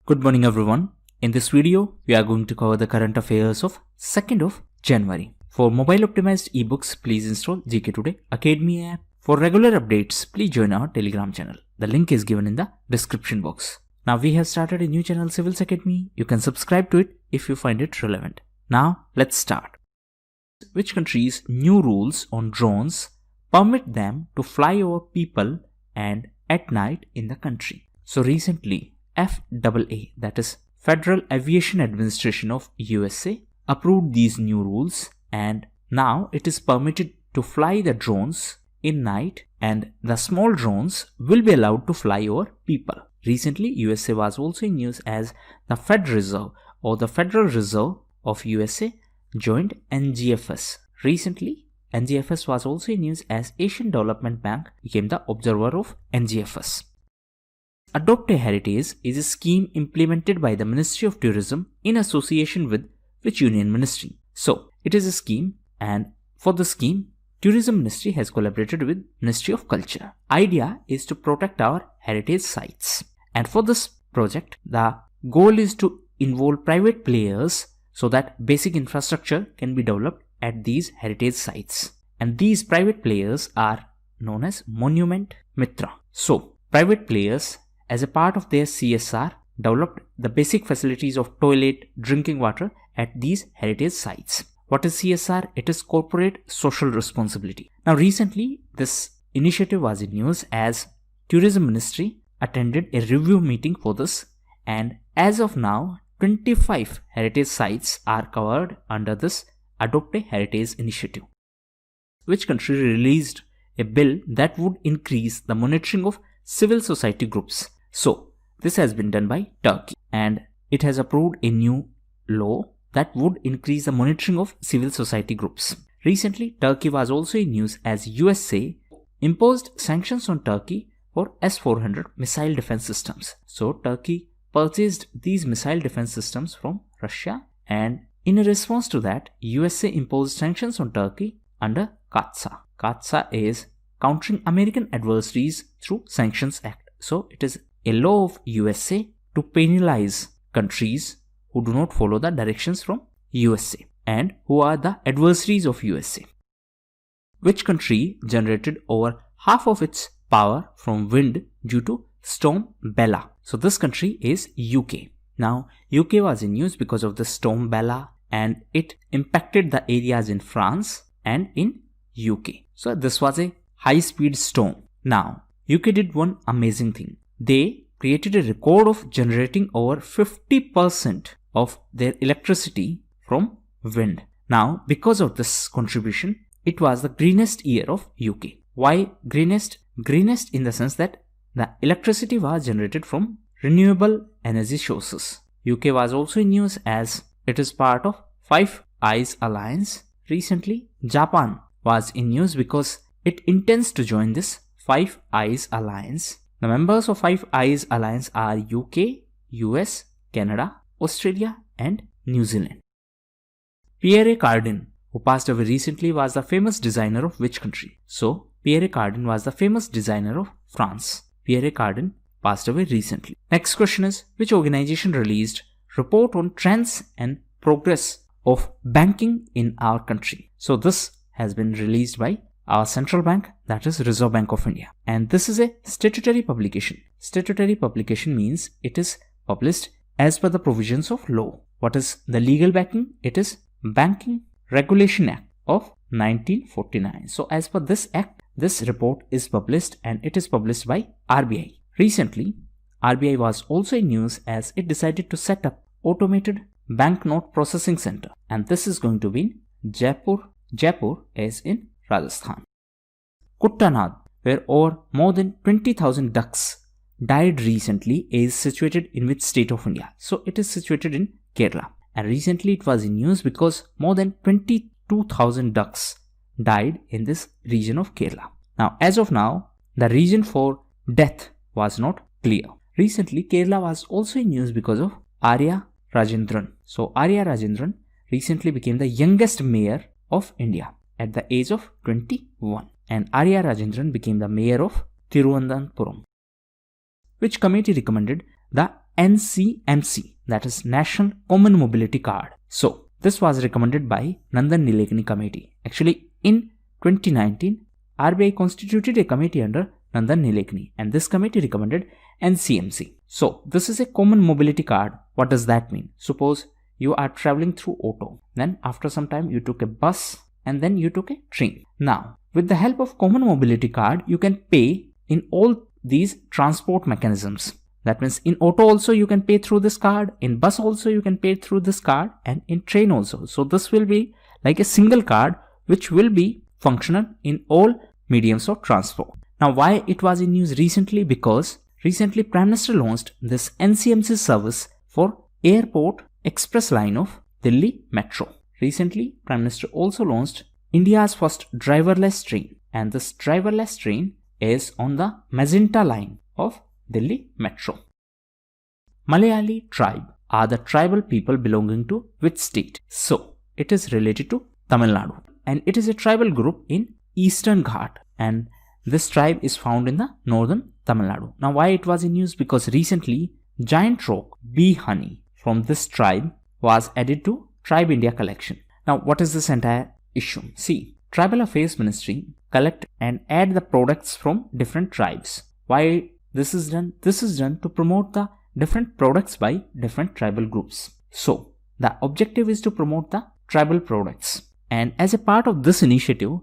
Good morning everyone. In this video, we are going to cover the current affairs of 2nd of January. For mobile optimized ebooks, please install GK Today Academy app. For regular updates, please join our Telegram channel. The link is given in the description box. Now we have started a new channel, Civils Academy. You can subscribe to it if you find it relevant. Now let's start. Which country's new rules on drones permit them to fly over people and at night in the country? So recently, FAA, that is Federal Aviation Administration of USA, approved these new rules, and now it is permitted to fly the drones in night, and the small drones will be allowed to fly over people. Recently, USA was also in news as the Fed Reserve or the Federal Reserve of USA joined NGFS. Recently, NGFS was also in news as Asian Development Bank became the observer of NGFS. Adopt a Heritage is a scheme implemented by the Ministry of Tourism in association with which Union Ministry? So, it is a scheme, and for the scheme, Tourism Ministry has collaborated with Ministry of Culture. Idea is to protect our heritage sites. And for this project, the goal is to involve private players so that basic infrastructure can be developed at these heritage sites. And these private players are known as Monument Mitra. So, private players, as a part of their CSR, developed the basic facilities of toilet, drinking water at these heritage sites. What is CSR? It is corporate social responsibility. Now recently, this initiative was in news as Tourism Ministry attended a review meeting for this, and as of now, 25 heritage sites are covered under this Adopt a Heritage initiative. Which country released a bill that would increase the monitoring of civil society groups? So, this has been done by Turkey, and it has approved a new law that would increase the monitoring of civil society groups. Recently, Turkey was also in news as USA imposed sanctions on Turkey for S-400 missile defense systems. So, Turkey purchased these missile defense systems from Russia, and in a response to that, USA imposed sanctions on Turkey under CAATSA. CAATSA is Countering American Adversaries Through Sanctions Act. So, it is a law of USA to penalize countries who do not follow the directions from USA and who are the adversaries of USA. Which country generated over half of its power from wind due to Storm Bella? So this country is UK. Now UK was in news because of the Storm Bella, and it impacted the areas in France and in UK. So this was a high-speed storm. Now UK did one amazing thing. They created a record of generating over 50% of their electricity from wind. Now, because of this contribution, it was the greenest year of UK. Why greenest? Greenest in the sense that the electricity was generated from renewable energy sources. UK was also in news as it is part of Five Eyes Alliance. Recently, Japan was in news because it intends to join this Five Eyes Alliance. The members of Five Eyes Alliance are UK, US, Canada, Australia and New Zealand. Pierre Cardin, who passed away recently, was the famous designer of which country? So, Pierre Cardin was the famous designer of France. Pierre Cardin passed away recently. Next question is, which organization released report on trends and progress of banking in our country? So, this has been released by our central bank, that is Reserve Bank of India. And this is a statutory publication. Statutory publication means it is published as per the provisions of law. What is the legal backing? It is Banking Regulation Act of 1949. So as per this act, this report is published, and it is published by RBI. Recently, RBI was also in news as it decided to set up automated banknote processing center, and this is going to be in Jaipur. Jaipur is in Rajasthan. Kuttanad, where over more than 20,000 ducks died recently, is situated in which state of India? So it is situated in Kerala. And recently it was in news because more than 22,000 ducks died in this region of Kerala. Now, as of now, the reason for death was not clear. Recently, Kerala was also in news because of Arya Rajendran. So Arya Rajendran recently became the youngest mayor of India at the age of 21, and Arya Rajendran became the mayor of Thiruvananthapuram. Which committee recommended the NCMC, that is National Common Mobility Card. So this was recommended by Nandan Nilekani Committee. Actually, in 2019, RBI constituted a committee under Nandan Nilekani, and this committee recommended NCMC. So this is a common mobility card. What does that mean? Suppose you are traveling through auto, then after some time you took a bus, and then you took a train. Now, with the help of common mobility card, you can pay in all these transport mechanisms. That means in auto also you can pay through this card, in bus also you can pay through this card, and in train also. So this will be like a single card which will be functional in all mediums of transport. Now, why it was in news recently? Because recently Prime Minister launched this NCMC service for Airport Express line of Delhi Metro. Recently, Prime Minister also launched India's first driverless train, and this driverless train is on the Magenta line of Delhi Metro. Malayali tribe are the tribal people belonging to which state? So, it is related to Tamil Nadu, and it is a tribal group in Eastern Ghat, and this tribe is found in the northern Tamil Nadu. Now, why it was in news? Because recently, giant rock bee honey from this tribe was added to Tribe India collection. Now, what is this entire issue? See, Tribal Affairs Ministry collect and add the products from different tribes. Why this is done? This is done to promote the different products by different tribal groups. So, the objective is to promote the tribal products. And as a part of this initiative,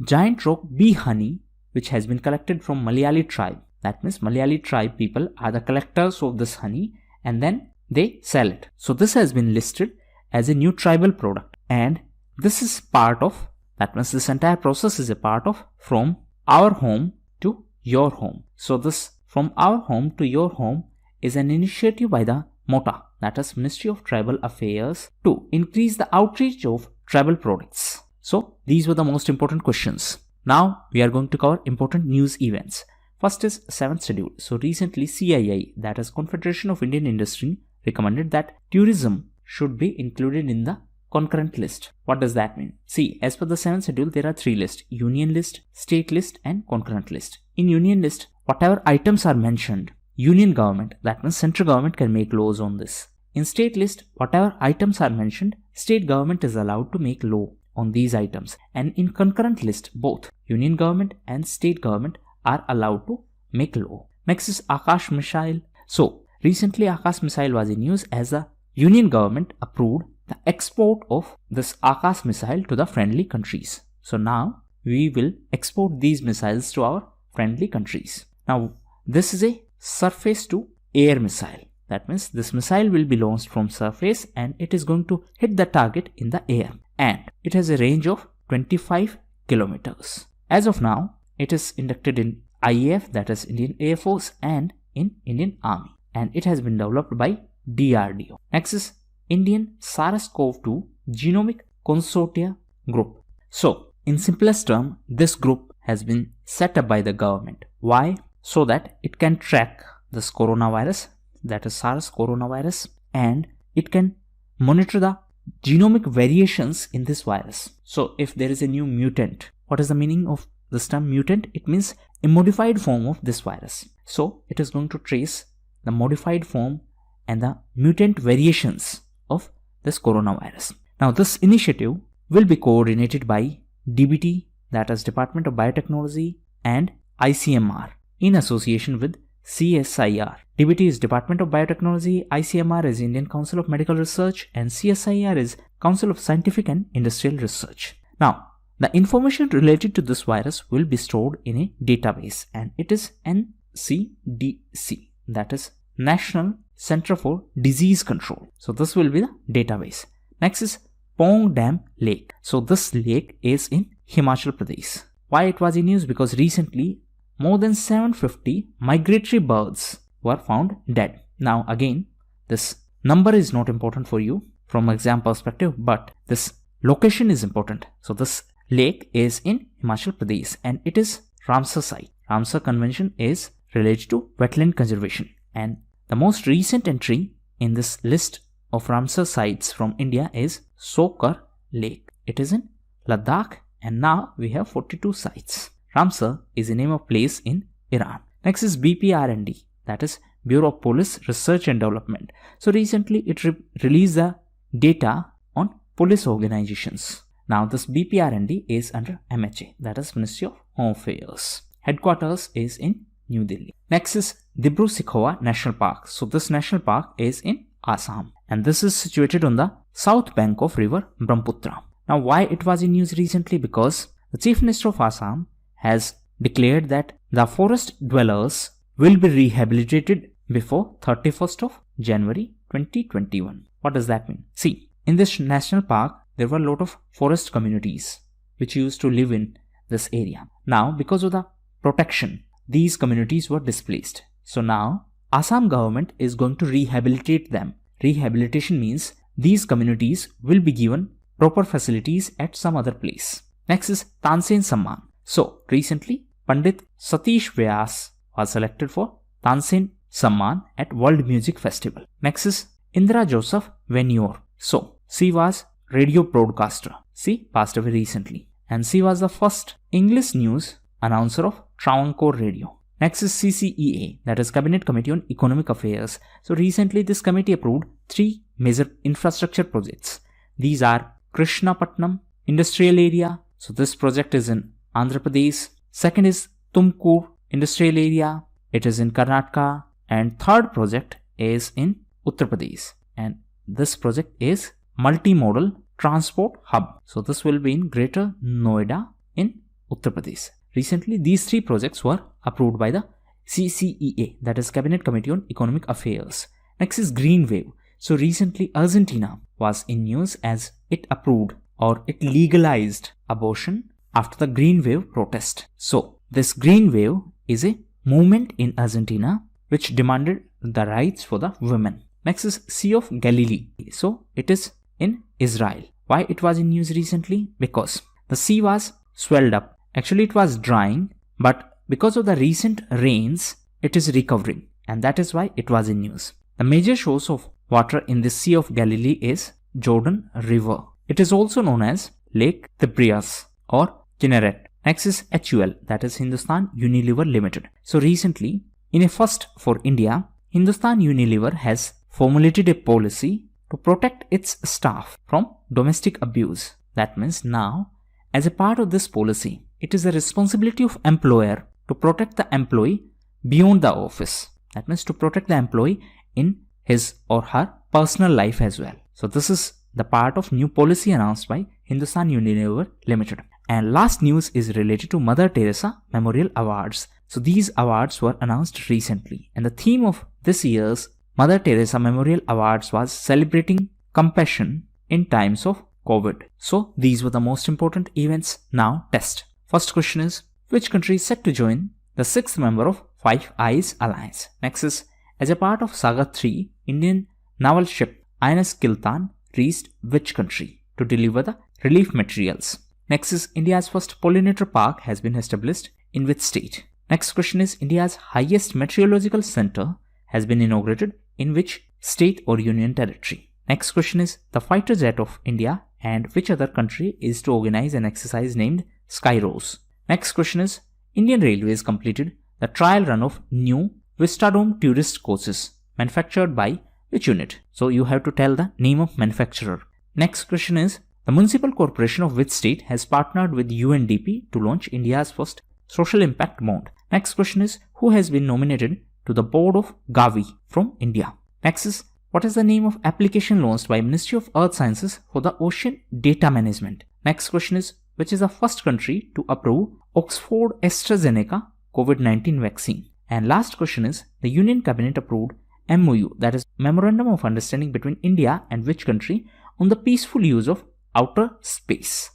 giant rock bee honey, which has been collected from Malayali tribe. That means Malayali tribe people are the collectors of this honey, and then they sell it. So this has been listed as a new tribal product, and this is part of, that means this entire process is a part of from our home to your home. So this from our home to your home is an initiative by the MOTA, that is Ministry of Tribal Affairs, to increase the outreach of tribal products. So these were the most important questions. Now we are going to cover important news events. First is 7th schedule. So recently CII, that is Confederation of Indian Industry, recommended that tourism should be included in the concurrent list. What does that mean? See, as per the 7th schedule, there are 3 lists: union list, state list, and concurrent list. In union list, whatever items are mentioned, union government, that means central government, can make laws on this. In state list, whatever items are mentioned, state government is allowed to make law on these items. And in concurrent list, both union government and state government are allowed to make law. Next is Akash missile. So recently Akash missile was in news as the union government approved the export of this Akash missile to the friendly countries. So now we will export these missiles to our friendly countries. Now this is a surface to air missile. That means this missile will be launched from surface and it is going to hit the target in the air, and it has a range of 25 kilometers. As of now, it is inducted in IAF, that is Indian Air Force, and in Indian Army, and it has been developed by DRDO. Next is Indian SARS-CoV-2 Genomic Consortia Group. So in simplest term, this group has been set up by the government. Why? So that it can track this coronavirus, that is SARS coronavirus, and it can monitor the genomic variations in this virus. So if there is a new mutant, what is the meaning of this term mutant? It means a modified form of this virus. So it is going to trace the modified form and the mutant variations of this coronavirus. Now this initiative will be coordinated by DBT, that is Department of Biotechnology, and ICMR in association with CSIR. DBT is Department of Biotechnology, ICMR is Indian Council of Medical Research, and CSIR is Council of Scientific and Industrial Research. Now, the information related to this virus will be stored in a database, and it is NCDC, that is National Center for Disease Control. So this will be the database. Next is Pong Dam Lake. So this lake is in Himachal Pradesh. Why it was in news? Because recently more than 750 migratory birds were found dead. Now again, this number is not important for you from exam perspective, but this location is important. So this lake is in Himachal Pradesh and it is Ramsar site. Ramsar Convention is related to wetland conservation, and the most recent entry in this list of Ramsar sites from India is Sokar Lake. It is in Ladakh, and now we have 42 sites. Ramsar is the name of place in Iran. Next is BPR&D, that is Bureau of Police Research and Development. So recently it released the data on police organizations. Now this BPRND is under MHA, that is Ministry of Home Affairs. Headquarters is in New Delhi. Next is Dibru-Sakhova National Park. So this national park is in Assam, and this is situated on the south bank of river Brahmaputra. Now why it was in news recently? Because the Chief Minister of Assam has declared that the forest dwellers will be rehabilitated before 31st of January 2021. What does that mean? See, in this national park, there were a lot of forest communities which used to live in this area. Now, because of the protection, these communities were displaced. So now, Assam government is going to rehabilitate them. Rehabilitation means these communities will be given proper facilities at some other place. Next is Tansen Samman. So, recently, Pandit Satish Vyas was selected for Tansen Samman at World Music Festival. Next is Indra Joseph Venure. So, she was radio broadcaster. She passed away recently, and she was the first English news announcer of Travancore Radio. Next is CCEA, that is Cabinet Committee on Economic Affairs. So recently this committee approved 3 major infrastructure projects. These are Krishnapatnam Industrial Area. So this project is in Andhra Pradesh. Second is Tumkur Industrial Area. It is in Karnataka. And third project is in Uttar Pradesh. And this project is Multimodal Transport Hub. So this will be in Greater Noida in Uttar Pradesh. Recently, these 3 projects were approved by the CCEA, that is Cabinet Committee on Economic Affairs. Next is Green Wave. So recently, Argentina was in news as it approved or it legalized abortion after the Green Wave protest. So this Green Wave is a movement in Argentina which demanded the rights for the women. Next is Sea of Galilee. So it is in Israel. Why it was in news recently? Because the sea was swelled up. Actually, it was drying, but because of the recent rains, it is recovering, and that is why it was in news. The major source of water in the Sea of Galilee is Jordan River. It is also known as Lake Tiberias or Kinneret. Next is HUL, that is Hindustan Unilever Limited. So recently, in a first for India, Hindustan Unilever has formulated a policy to protect its staff from domestic abuse. That means now, as a part of this policy, it is the responsibility of employer to protect the employee beyond the office. That means to protect the employee in his or her personal life as well. So this is the part of new policy announced by Hindustan Unilever Limited. And last news is related to Mother Teresa Memorial Awards. So these awards were announced recently, and the theme of this year's Mother Teresa Memorial Awards was celebrating compassion in times of COVID. So these were the most important events. Now test. First question is, which country is set to join the 6th member of Five Eyes Alliance? Next is, as a part of Saga 3, Indian naval ship INS Kiltan reached which country to deliver the relief materials? Next is, India's first pollinator park has been established in which state? Next question is, India's highest meteorological center has been inaugurated in which state or union territory? Next question is, the fighter jet of India and which other country is to organize an exercise named Skyros? Next question is, Indian Railways completed the trial run of new Vistadome tourist coaches manufactured by which unit? So you have to tell the name of manufacturer. Next question is, the municipal corporation of which state has partnered with UNDP to launch India's first social impact bond? Next question is, who has been nominated to the board of Gavi from India? Next is, what is the name of application launched by Ministry of Earth Sciences for the ocean data management? Next question is, which is the first country to approve Oxford AstraZeneca COVID-19 vaccine? And last question is, the Union Cabinet approved MOU, that is Memorandum of Understanding between India and which country on the peaceful use of outer space?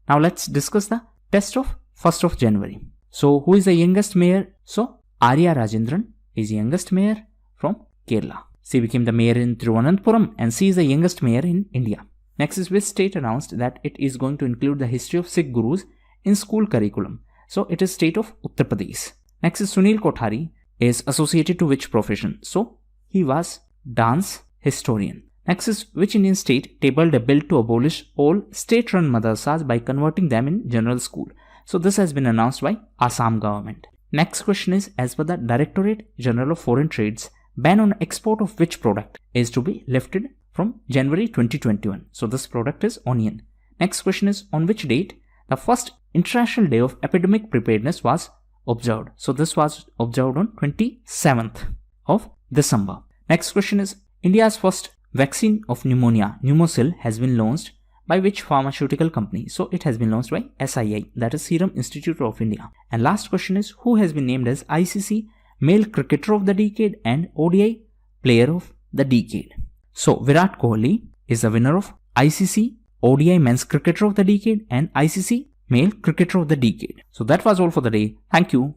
Now let's discuss the test of 1st of January. So who is the youngest mayor? So Arya Rajendran is the youngest mayor from Kerala. She became the mayor in Thiruvananthapuram and she is the youngest mayor in India. Next is, which state announced that it is going to include the history of Sikh gurus in school curriculum? So it is state of Uttar Pradesh. Next is, Sunil Kothari is associated to which profession? So he was dance historian. Next is, which Indian state tabled a bill to abolish all state-run madrasas by converting them in general school? So this has been announced by Assam government. Next question is, as per the Directorate General of Foreign Trades, ban on export of which product is to be lifted from January 2021. So this product is onion. Next question is, on which date the first International Day of Epidemic Preparedness was observed? So this was observed on 27th of December. Next question is, India's first vaccine of pneumonia, Pneumocil, has been launched by which pharmaceutical company? So it has been launched by SII, that is Serum Institute of India. And last question is, who has been named as ICC Male Cricketer of the Decade and ODI Player of the Decade? So Virat Kohli is the winner of ICC ODI Men's Cricketer of the Decade and ICC Male Cricketer of the Decade. So that was all for the day. Thank you.